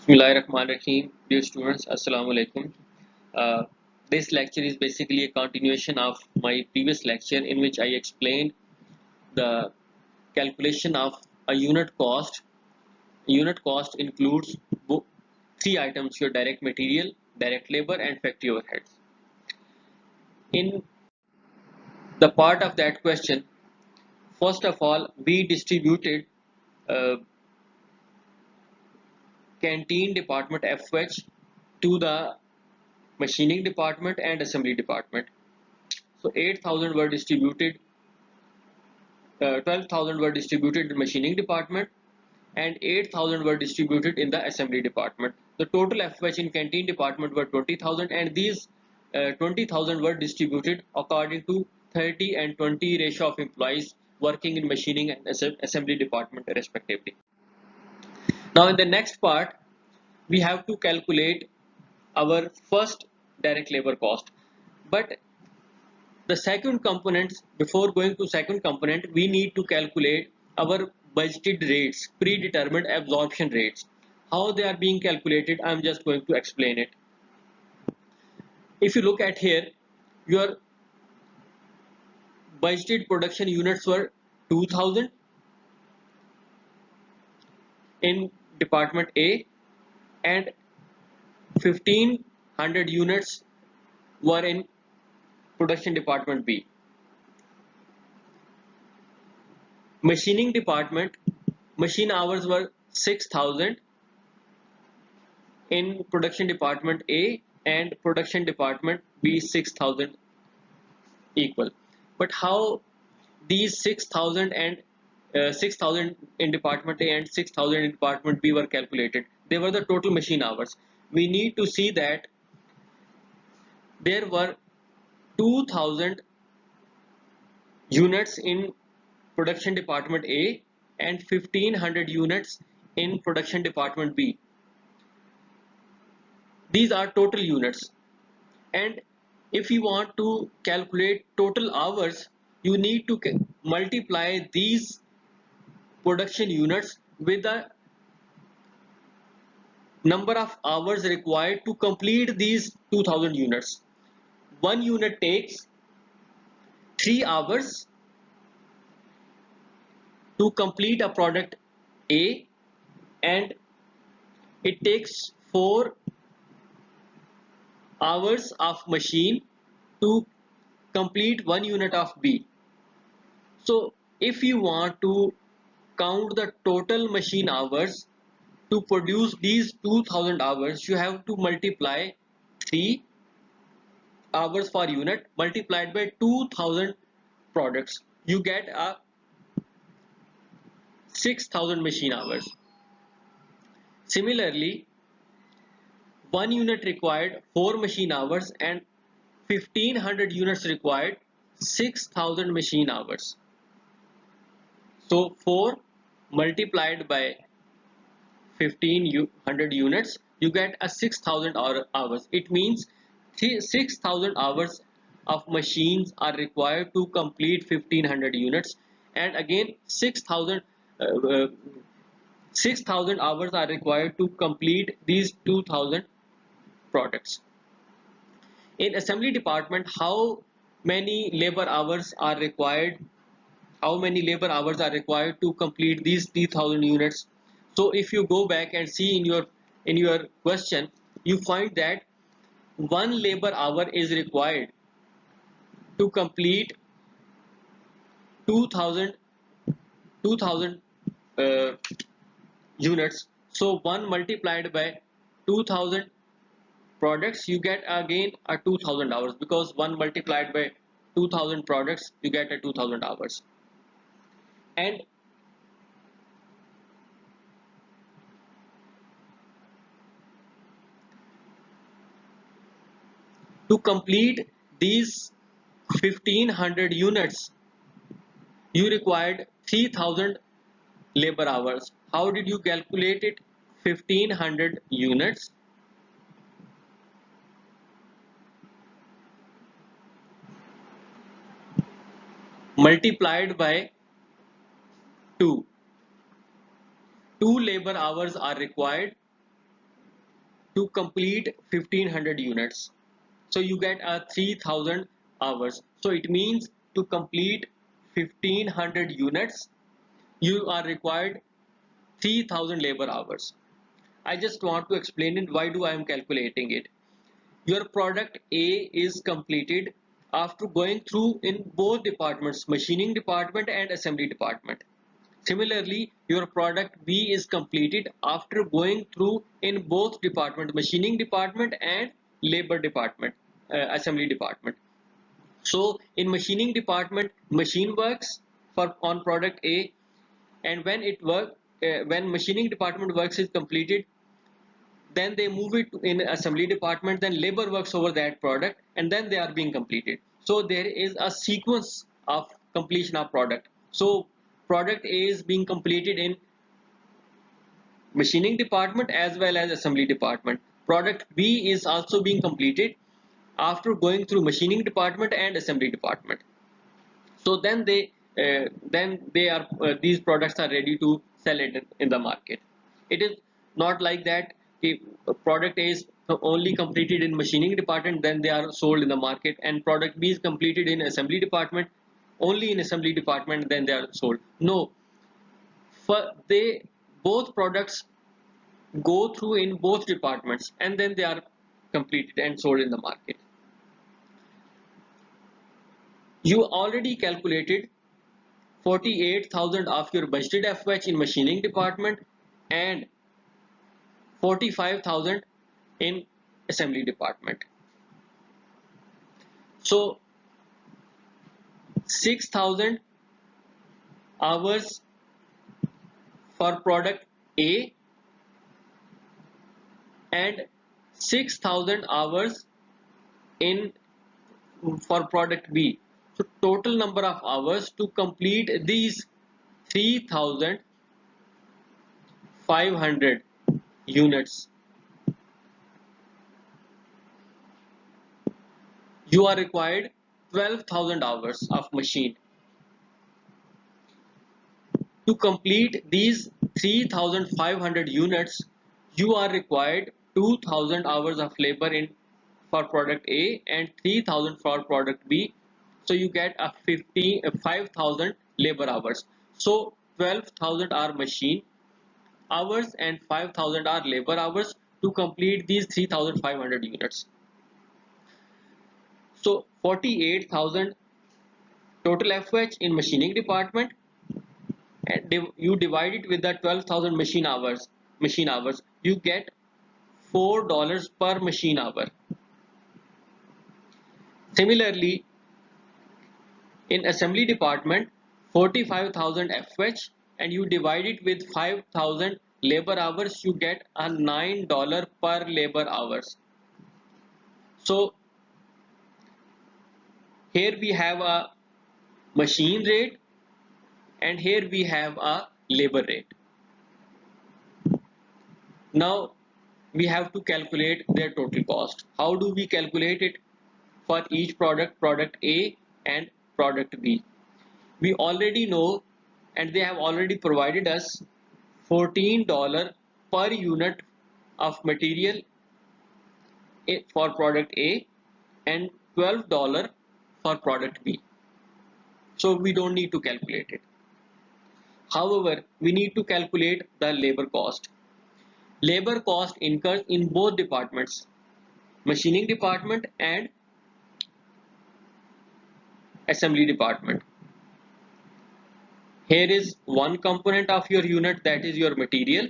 Bismillahirrahmanirrahim. Dear students, Assalamu alaikum. This lecture is basically a continuation of my previous lecture in which I explained the calculation of a unit cost. Unit cost includes three items: your direct material, direct labor, and factory overheads. In the part of that question, first of all, we distributed uh, canteen department FH to the machining department and assembly department. So 8,000 were distributed, 12,000 were distributed in machining department and 8,000 were distributed in the assembly department. The total FH in canteen department were 20,000 and these 20,000 were distributed according to 30 and 20 ratio of employees working in machining and assembly department respectively. Now in the next part, we have to calculate our first direct labor cost. But the second component, before going to second component, we need to calculate our budgeted rates, predetermined absorption rates. How they are being calculated, I'm just going to explain it. If you look at here, your budgeted production units were 2000 in department A and 1500 units were in production department B. Machining department, machine hours were 6000 in production department A and production department B 6000 equal. But how these 6000 and 6000 in department A and 6000 in department B were calculated? They were the total machine hours. We need to see that there were 2000 units in production department A and 1500 units in production department B. These are total units, and if you want to calculate total hours, you need to multiply these production units with the number of hours required to complete these 2000 units. One unit takes 3 hours to complete a product A and it takes 4 hours of machine to complete 1 unit of B. So if you want to count the total machine hours to produce these 2000 hours, you have to multiply 3 hours per unit multiplied by 2000 products. You get a 6000 machine hours. Similarly, 1 unit required 4 machine hours and 1500 units required 6000 machine hours. So 4 multiplied by 1500 units, you get a 6000 hours. It means 6000 hours of machines are required to complete 1500 units, and again 6000 hours are required to complete these 2000 products. In assembly department, how many labor hours are required? How many labor hours are required to complete these 3000 units? So if you go back and see in your question, you find that 1 labor hour is required to complete 2000 uh, units. So 1 multiplied by 2000 products, you get again a 2000 hours, because 1 multiplied by 2000 products, you get a 2000 hours. And to complete these 1500 units, you required 3000 labor hours. How did you calculate it? 1500 units multiplied by 2. 2 labor hours are required to complete 1500 units. So you get a 3000 hours. So it means to complete 1500 units, you are required 3000 labor hours. I just want to explain it. Why do I am calculating it? Your product A is completed after going through in both departments, machining department and assembly department. Similarly, your product B is completed after going through in both department, machining department and labor department, assembly department. So in machining department, machine works for on product A, and when machining department works is completed, then they move it in assembly department, then labor works over that product, and then they are being completed. So there is a sequence of completion of product. So product A is being completed in machining department as well as assembly department. Product B is also being completed after going through machining department and assembly department. So then they are these products are ready to sell it in the market. It is not like that if a product A is only completed in machining department, then they are sold in the market, and product B is completed in assembly department, only in assembly department, then they are sold. No, for they both products go through in both departments, and then they are completed and sold in the market. You already calculated 48,000 of your budgeted FH in machining department and 45,000 in assembly department. So 6,000 hours for product A and 6,000 hours in for product B. So total number of hours to complete these 3,500 units, you are required 12,000 hours of machine. To complete these 3,500 units, you are required 2,000 hours of labor in for product A and 3,000 for product B. So you get a 5,000 labor hours. So 12,000 are machine hours and 5,000 are labor hours to complete these 3,500 units. So 48,000 total FH in machining department, and you divide it with the 12,000 machine hours, you get $4 per machine hour. Similarly, in assembly department, 45,000 FH, and you divide it with 5,000 labor hours, you get a $9 per labor hours. So here we have a machine rate and here we have a labor rate. Now we have to calculate their total cost. How do we calculate it for each product, product A and product B? We already know, and they have already provided us $14 per unit of material for product A and $12 for product B. So we don't need to calculate it. However, we need to calculate the labor cost. Labor cost incurs in both departments, machining department and assembly department. Here is one component of your unit, that is your material.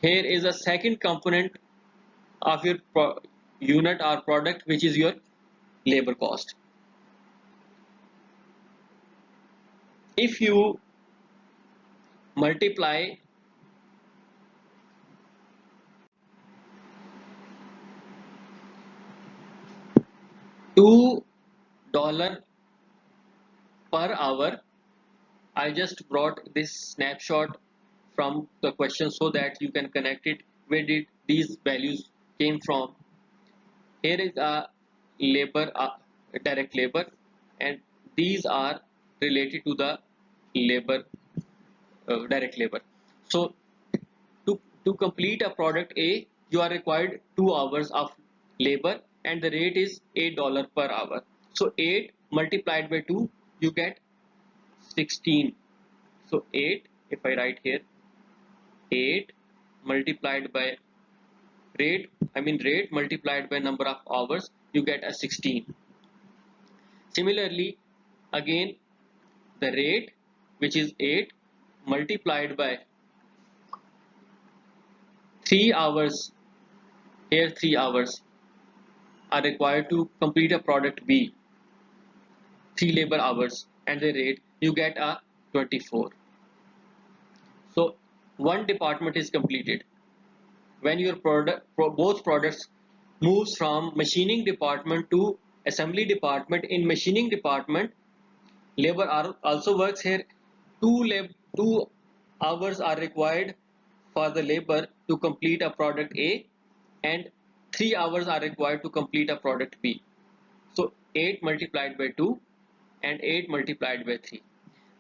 Here is a second component of your unit or product, which is your labor cost. If you multiply $2 per hour, I just brought this snapshot from the question so that you can connect it. Where did these values came from? Here is a labor, direct labor, and these are related to the labor, direct labor. So to to complete a product A, you are required 2 hours of labor and the rate is $8 per hour. So 8 multiplied by 2, you get 16. So 8, if I write here, 8 multiplied by rate multiplied by number of hours, you get a 16. Similarly, again, the rate, which is 8 multiplied by 3 hours, here 3 hours are required to complete a product B, 3 labor hours, and the rate, you get a 24. So one department is completed. When your both products moves from machining department to assembly department, in machining department, labor also works here. 2 hours are required for the labor to complete a product A, and 3 hours are required to complete a product B. So 8 multiplied by 2 and 8 multiplied by 3.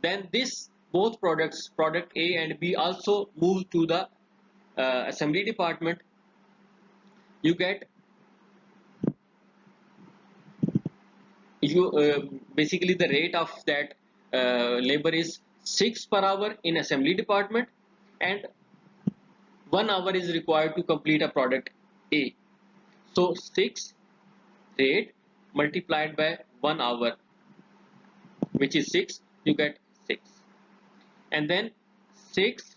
Then this both products, product A and B, also move to the assembly department. You get basically the rate of that labor is 6 per hour in assembly department, and 1 hour is required to complete a product A. So 6 rate multiplied by 1 hour, which is 6, you get 6. And then 6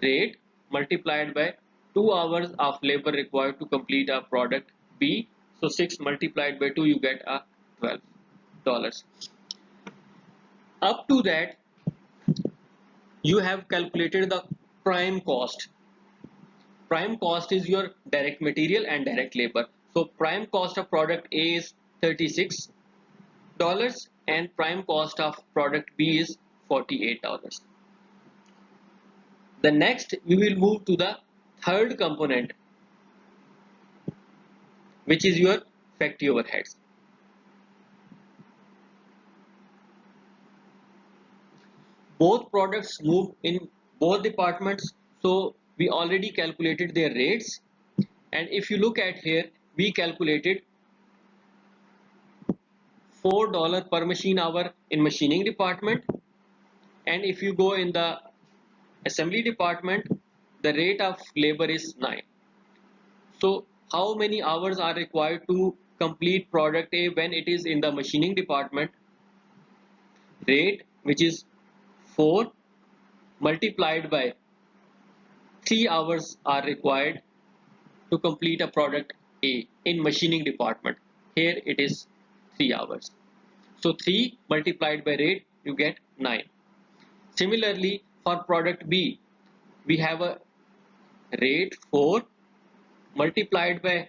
rate multiplied by 2 hours of labor required to complete a product B. So 6 multiplied by 2, you get a $12. Up to that, you have calculated the prime cost. Prime cost is your direct material and direct labor. So prime cost of product A is $36 and prime cost of product B is $48. The next, we will move to the third component, which is your factory overheads. Both products move in both departments, so we already calculated their rates. And if you look at here, we calculated $4 per machine hour in machining department, and if you go in the assembly department, the rate of labor is 9. So how many hours are required to complete product A when it is in the machining department? Rate, which is 4 multiplied by 3 hours are required to complete a product A in machining department. Here it is 3 hours. So 3 multiplied by rate, you get 9. Similarly, for product B, we have a rate 4 multiplied by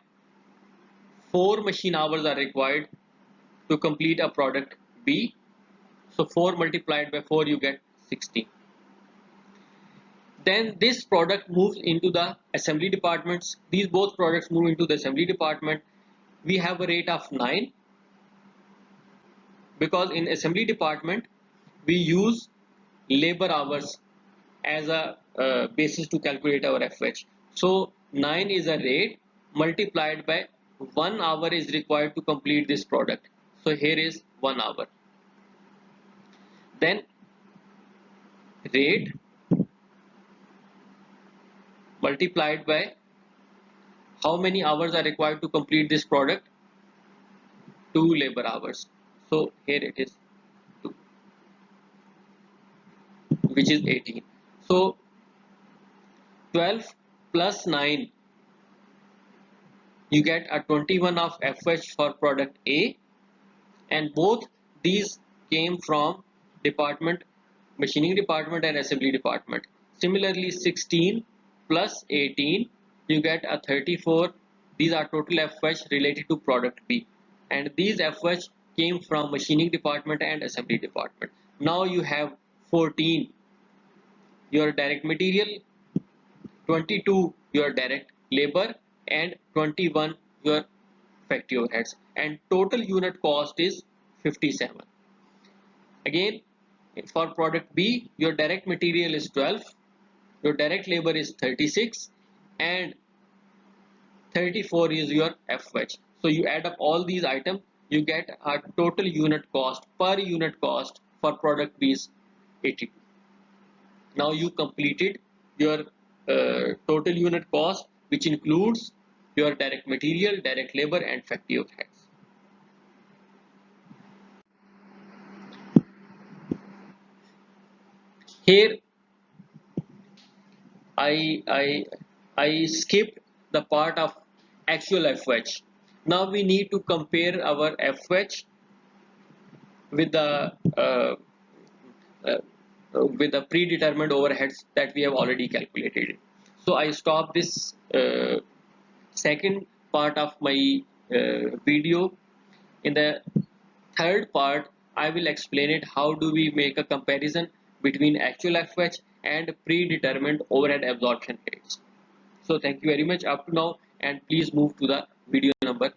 4 machine hours are required to complete a product B. So 4 multiplied by 4, you get 16. Then this product moves into the assembly departments. These both products move into the assembly department. We have a rate of 9 because in assembly department we use labor hours as a basis to calculate our FH. So 9 is a rate multiplied by 1 hour is required to complete this product. So here is 1 hour. Then rate multiplied by how many hours are required to complete this product? 2 labor hours. So here it is 2, which is 18. So 12 plus 9, you get a 21 of FH for product A, and both these came from department, machining department and assembly department. Similarly, 16 plus 18, you get a 34. These are total FH related to product B, and these FH came from machining department and assembly department. Now you have 14 your direct material, 22 your direct labor, and 21 your factory overheads, and total unit cost is 57. Again, for product B, your direct material is 12, your direct labor is 36 and 34 is your FH. So you add up all these items, you get a total unit cost per unit cost for product B is 82. Now you completed your total unit cost, which includes your direct material, direct labor and factory overheads. Here I skipped the part of actual FH. Now we need to compare our FH with uh, the predetermined overheads that we have already calculated. So I stop this second part of my video. In the third part, I will explain it how do we make a comparison between actual FH and predetermined overhead absorption rates. So thank you very much up to now, and please move to the video number